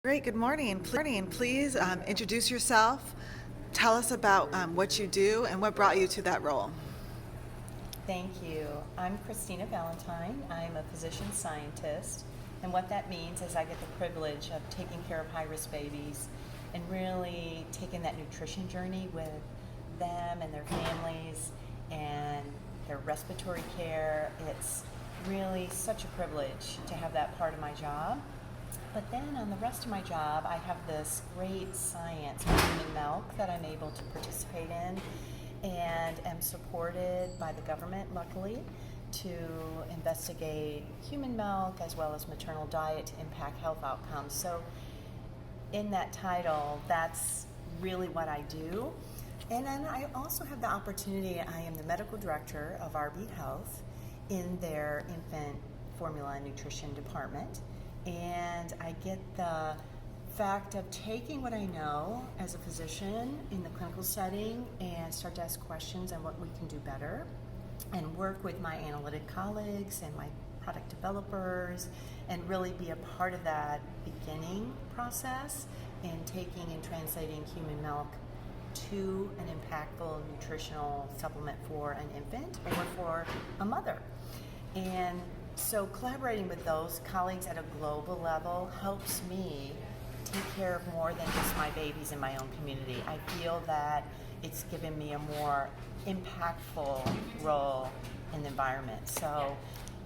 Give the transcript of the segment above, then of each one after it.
Great, good morning. Please introduce yourself. Tell us about what you do and what brought you to that role. Thank you. I'm Christina Valentine. I'm a physician scientist, and what that means is I get the privilege of taking care of high-risk babies and really taking that nutrition journey with them and their families and their respiratory care. It's really such a privilege to have that part of my job. But then on the rest of my job, I have this great science of human milk that I'm able to participate in and am supported by the government, luckily, to investigate human milk as well as maternal diet to impact health outcomes. So in that title, that's really what I do. And then I also have the opportunity, I am the medical director of RB Health in their infant formula and nutrition department. And I get the fact of taking what I know as a physician in the clinical setting and start to ask questions on what we can do better and work with my analytic colleagues and my product developers and really be a part of that beginning process in taking and translating human milk to an impactful nutritional supplement for an infant or for a mother. And so collaborating with those colleagues at a global level helps me take care of more than just my babies in my own community. I feel that it's given me a more impactful role in the environment. So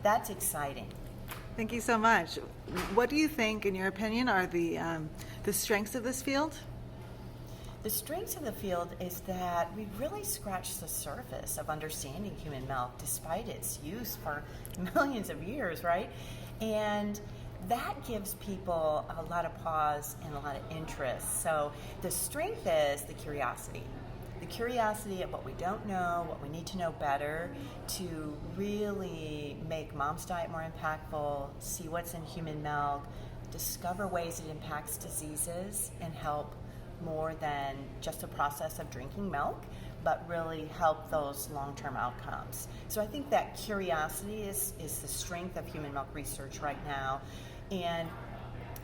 that's exciting. Thank you so much. What do you think, in your opinion, are the strengths of this field? The strengths of the field is that we've really scratched the surface of understanding human milk despite its use for millions of years, right? And that gives people a lot of pause and a lot of interest. So the strength is the curiosity of what we don't know, what we need to know better to really make mom's diet more impactful, see what's in human milk, discover ways it impacts diseases, and help more than just the process of drinking milk, but really help those long-term outcomes. So I think that curiosity is the strength of human milk research right now. And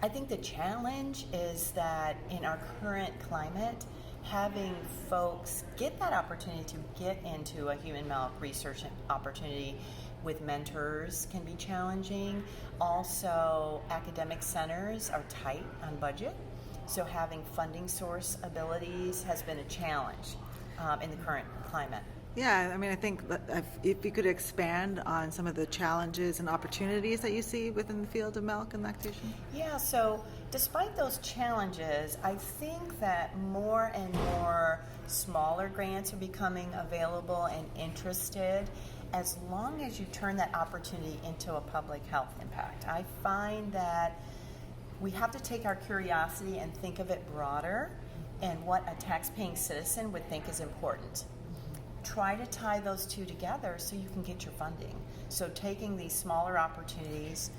I think the challenge is that in our current climate, having folks get that opportunity to get into a human milk research opportunity with mentors can be challenging. Also, academic centers are tight on budget. So having funding source abilities has been a challenge in the current climate. Yeah, I mean, I think that if you could expand on some of the challenges and opportunities that you see within the field of milk and lactation. Yeah, so despite those challenges, I think that more and more smaller grants are becoming available and interested as long as you turn that opportunity into a public health impact. I find that we have to take our curiosity and think of it broader and what a tax-paying citizen would think is important. Try to tie those two together so you can get your funding. So taking these smaller opportunities,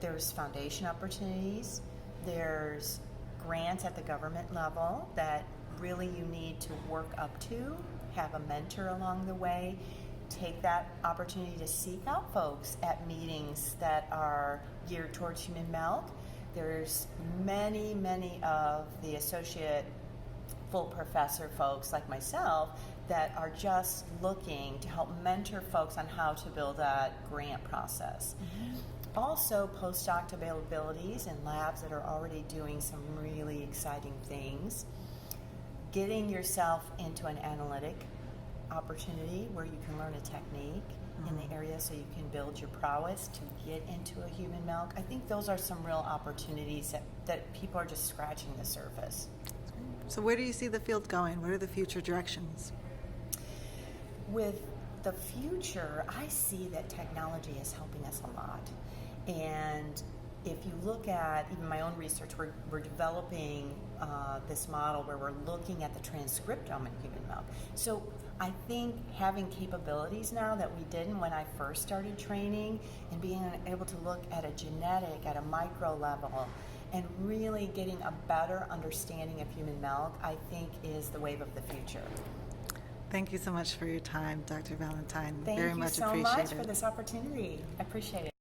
there's foundation opportunities, there's grants at the government level that really you need to work up to, have a mentor along the way, take that opportunity to seek out folks at meetings that are geared towards human milk. There's many of the associate full professor folks like myself that are just looking to help mentor folks on how to build that grant process. Mm-hmm. Also, postdoc availabilities and labs that are already doing some really exciting things. Getting yourself into an analytic opportunity where you can learn a technique in the area so you can build your prowess to get into a human milk. I think those are some real opportunities that people are just scratching the surface. So where do you see the field going? What are the future directions? With the future, I see that technology is helping us a lot. And if you look at even my own research, we're developing this model where we're looking at the transcriptome in human milk. So I think having capabilities now that we didn't when I first started training and being able to look at a genetic, at a micro level, and really getting a better understanding of human milk, I think is the wave of the future. Thank you so much for your time, Dr. Valentine. Thank Very you much so appreciated. much for this opportunity. I appreciate it.